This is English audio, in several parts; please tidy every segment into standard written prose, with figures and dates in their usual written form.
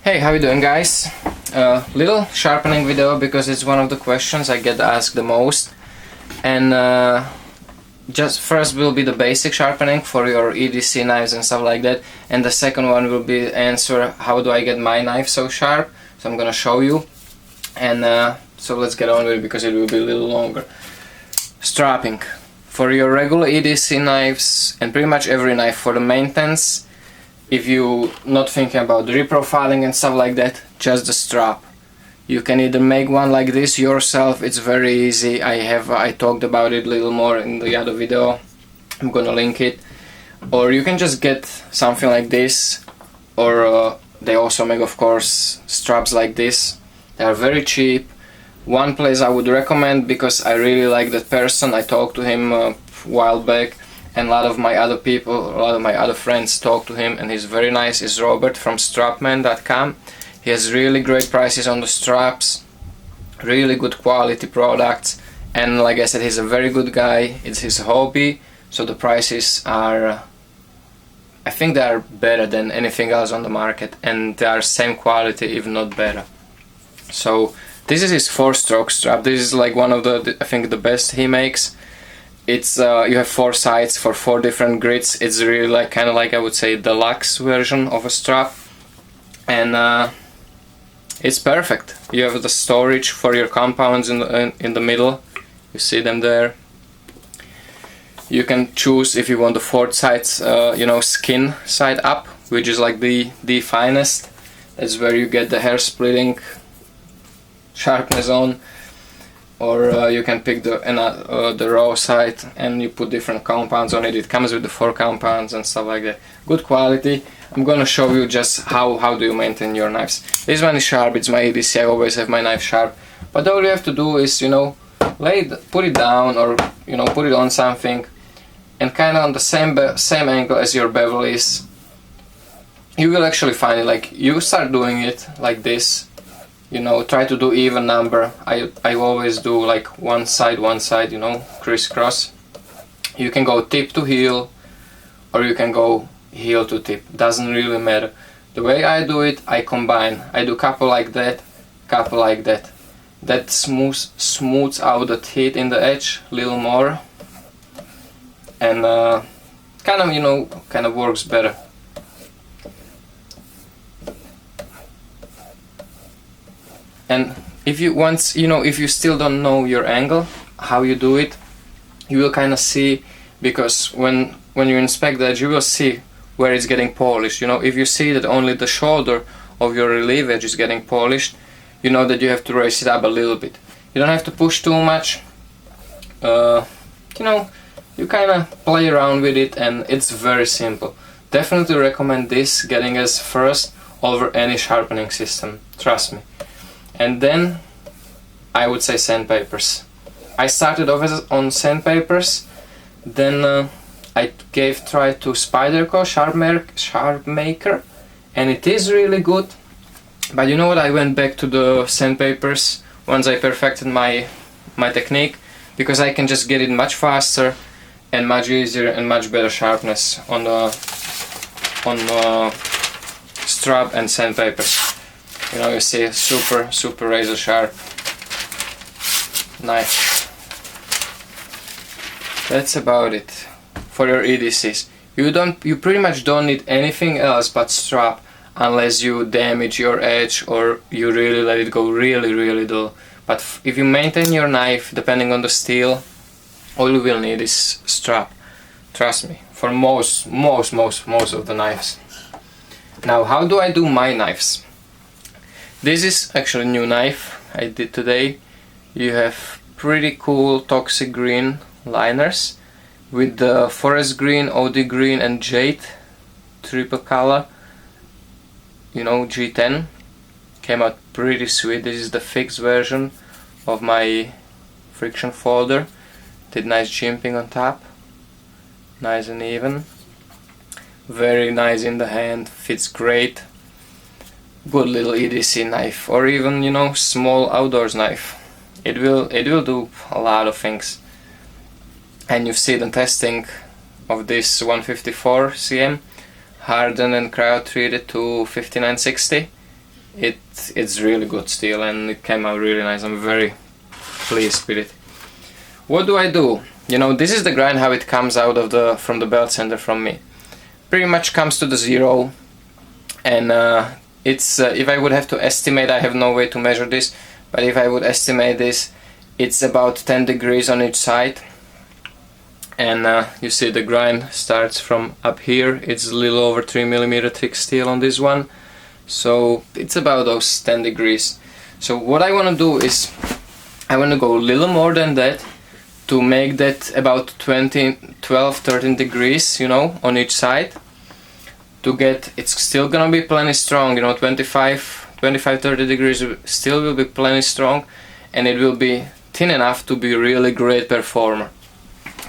Hey, how you doing, guys? Little sharpening video because it's one of the questions I get asked the most. And just first will be the basic sharpening for your EDC knives and stuff like that, and the second one will be answer how do I get my knife so sharp. So I'm gonna show you, and so let's get on with it because it will be a little longer. Stropping for your regular EDC knives and pretty much every knife for the maintenance. If you not thinking about the reprofiling and stuff like that, just the strap. You can either make one like this yourself, it's very easy. I talked about it a little more in the other video, I'm gonna link it. Or you can just get something like this, or they also make, of course, straps like this. They are very cheap. One place I would recommend, because I really like that person, I talked to him a while back, and a lot of my other friends talked to him, and he's very nice, is Robert from strapman.com. He has really great prices on the straps, really good quality products, and like I said, he's a very good guy. It's his hobby, so the prices are, I think they are better than anything else on the market, and they are same quality, if not better. So this is his 4-stroke strap. This is like one of the, I think, the best he makes. It's you have 4 sides for 4 different grids. It's really like kind of like, I would say, deluxe version of a strap, and it's perfect. You have the storage for your compounds in the middle. You see them there. You can choose if you want the 4th sides, skin side up, which is like the finest. That's where you get the hair splitting sharpness on. Or you can pick the raw side and you put different compounds on it. It comes with the 4 compounds and stuff like that. Good quality. I'm gonna show you just how do you maintain your knives. This one is sharp, it's my EDC, I always have my knife sharp. But all you have to do is, put it down, or put it on something, and kind of on the same angle as your bevel is. You will actually find it, like, you start doing it like this. Try to do even number. I always do like one side, crisscross. You can go tip to heel, or you can go heel to tip. Doesn't really matter. The way I do it, I combine. I do couple like that, couple like that. That smooths out the teeth in the edge a little more, and kind of works better. And if you still don't know your angle, how you do it, you will kind of see, because when you inspect that, you will see where it's getting polished. If you see that only the shoulder of your relief edge is getting polished, you know that you have to raise it up a little bit. You don't have to push too much. You kind of play around with it, and it's very simple. Definitely recommend this getting as first over any sharpening system. Trust me. And then I would say sandpapers. I started off on sandpapers, then I gave try to Spyderco Sharpmaker, and it is really good. But you know what? I went back to the sandpapers once I perfected my technique, because I can just get it much faster and much easier and much better sharpness on the strap and sandpapers. You see, super razor sharp knife. That's about it for your EDCs. You pretty much don't need anything else but strap, unless you damage your edge or you really let it go really dull. But if you maintain your knife, depending on the steel, all you will need is strap. Trust me, for most of the knives. Now, how do I do my knives? This is actually a new knife I did today. You have pretty cool toxic green liners with the forest green, OD green and jade triple color. G10. Came out pretty sweet. This is the fixed version of my friction folder. Did nice jimping on top. Nice and even. Very nice in the hand. Fits great. Good little EDC knife, or even small outdoors knife. It will do a lot of things. And you see the testing of this 154 cm hardened and cryo treated to 5960. it's really good steel, and it came out really nice. I'm very pleased with it. What do I do? You know, this is the grind how it comes out of from the belt sander from me. Pretty much comes to the zero, and it's if I would have to estimate, I have no way to measure this, but if I would estimate this, it's about 10 degrees on each side. And you see the grind starts from up here. It's a little over 3mm thick steel on this one, so it's about those 10 degrees. So what I want to do is I want to go a little more than that to make that about 12-13 degrees, you know, on each side, to get, it's still gonna be plenty strong, you know, 25-30 degrees still will be plenty strong, and it will be thin enough to be really great performer,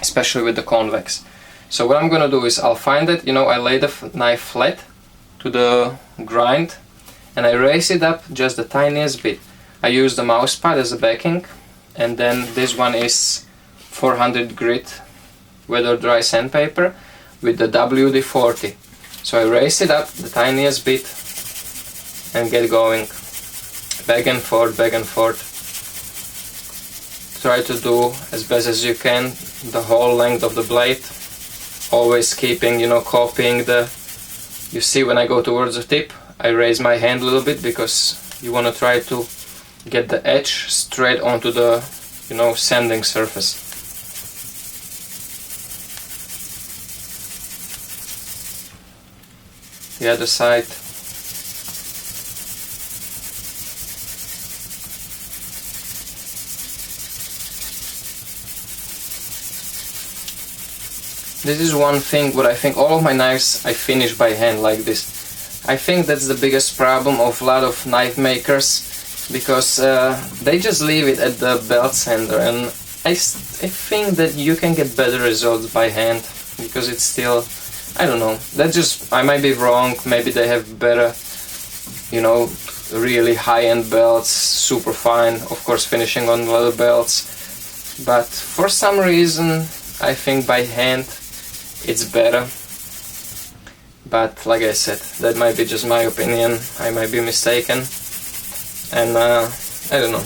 especially with the convex. So what I'm gonna do is I'll find it, you know, I lay the knife flat to the grind and I raise it up just the tiniest bit. I use the mouse pad as a backing, and then this one is 400 grit weather dry sandpaper with the WD-40. So I raise it up the tiniest bit and get going, back and forth, back and forth. Try to do as best as you can the whole length of the blade, always keeping, you know, copying the, you see when I go towards the tip, I raise my hand a little bit because you want to try to get the edge straight onto the, you know, sanding surface. The other side. This is one thing what I think all of my knives I finish by hand like this. I think that's the biggest problem of a lot of knife makers, because they just leave it at the belt sander, and I think that you can get better results by hand, because it's still, I don't know, that's just, I might be wrong, maybe they have better, you know, really high-end belts, super fine, of course finishing on leather belts, but for some reason I think by hand it's better. But like I said, that might be just my opinion, I might be mistaken. And I don't know,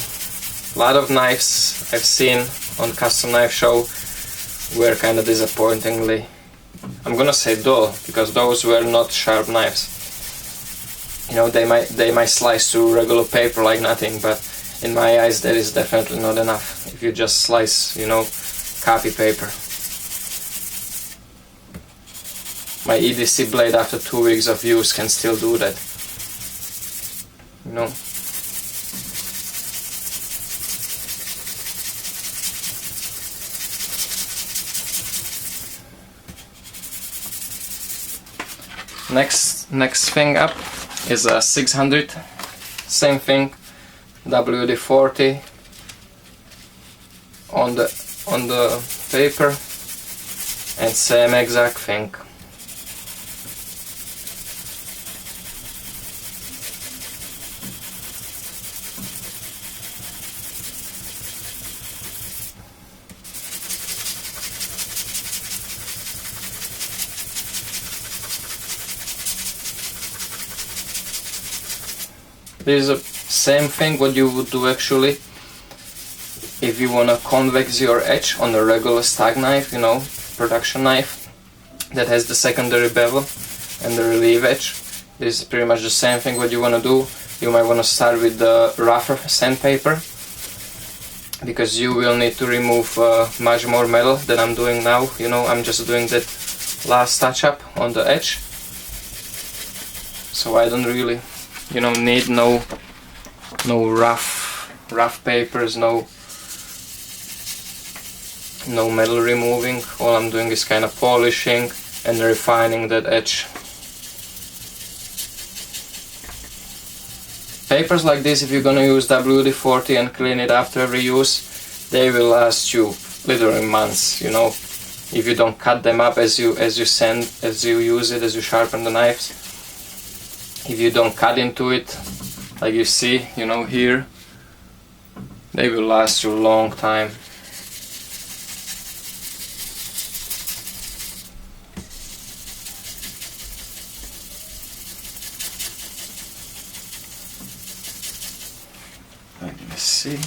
a lot of knives I've seen on custom knife show were kind of disappointingly, I'm gonna say dull, because those were not sharp knives. You know, they might slice through regular paper like nothing, but in my eyes that is definitely not enough if you just slice, you know, copy paper. My EDC blade after 2 weeks of use can still do that, you know. Next thing up is a 600, same thing, WD-40 on the paper, and same exact thing. This is the same thing what you would do actually if you want to convex your edge on a regular stag knife, you know, production knife that has the secondary bevel and the relief edge. This is pretty much the same thing what you want to do. You might want to start with the rougher sandpaper, because you will need to remove much more metal than I'm doing now. You know, I'm just doing that last touch up on the edge, so I don't really, you know, need no rough papers, no metal removing. All I'm doing is kind of polishing and refining that edge. Papers like this, if you're gonna use WD-40 and clean it after every use, they will last you literally months, you know, if you don't cut them up as you use it, as you sharpen the knives. If you don't cut into it, like you see, you know, here, they will last you a long time. see.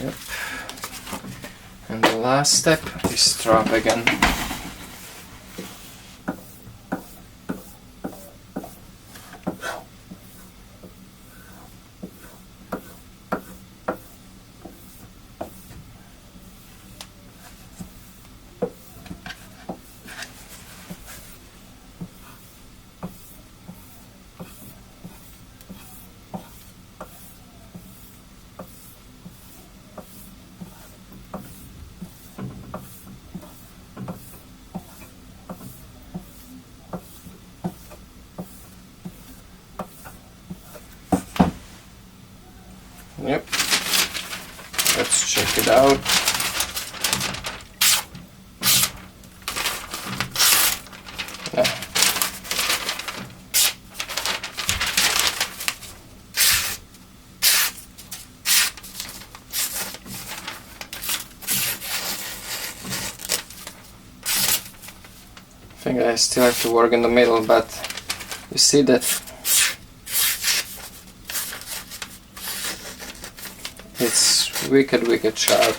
Yep. And the last step is strap again. Yep, let's check it out. Yeah. I think I still have to work in the middle, but you see that it's wicked sharp,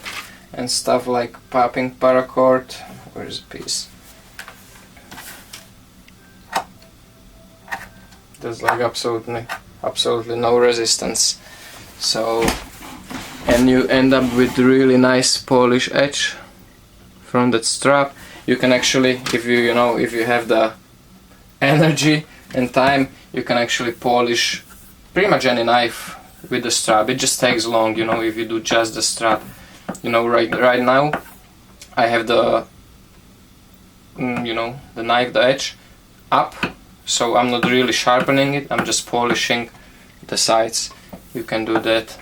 and stuff like popping paracord. Where's the piece? There's like absolutely no resistance. So, and you end up with really nice polish edge from that strap. You can actually, if you have the energy and time, you can actually polish pretty much any knife with the strap. It just takes long, if you do just the strap. Right now I have the the knife, the edge up, so I'm not really sharpening it, I'm just polishing the sides. You can do that.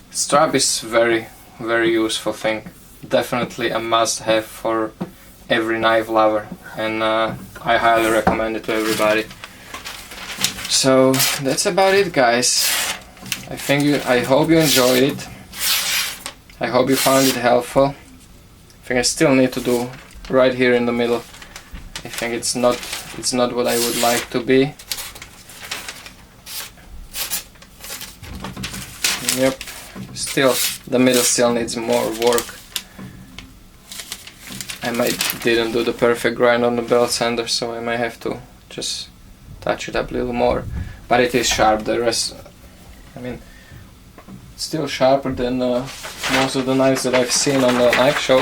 Strap is very useful thing, definitely a must-have for every knife lover, and I highly recommend it to everybody. So that's about it, guys. I hope you enjoyed it. I hope you found it helpful. I think I still need to do right here in the middle. I think it's not what I would like to be. Yep. Still, the middle still needs more work. I didn't do the perfect grind on the belt sander, so I might have to just touch it up a little more, but it is sharp. The rest, still sharper than most of the knives that I've seen on the knife show.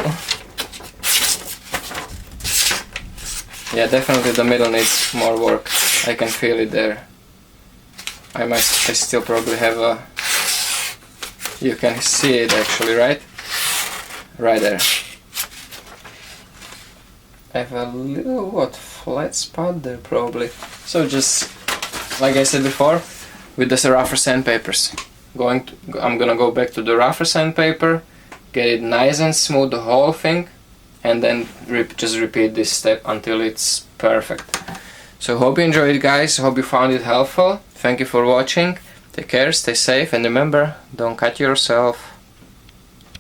Yeah, definitely the middle needs more work. I can feel it there. I still probably have a, you can see it actually, right there. I have a little flat spot there probably. So just like I said before, with the rougher sandpapers, I'm gonna go back to the rougher sandpaper, get it nice and smooth, the whole thing, and then just repeat this step until it's perfect. So hope you enjoyed it, guys. Hope you found it helpful. Thank you for watching. Take care, stay safe, and remember, don't cut yourself.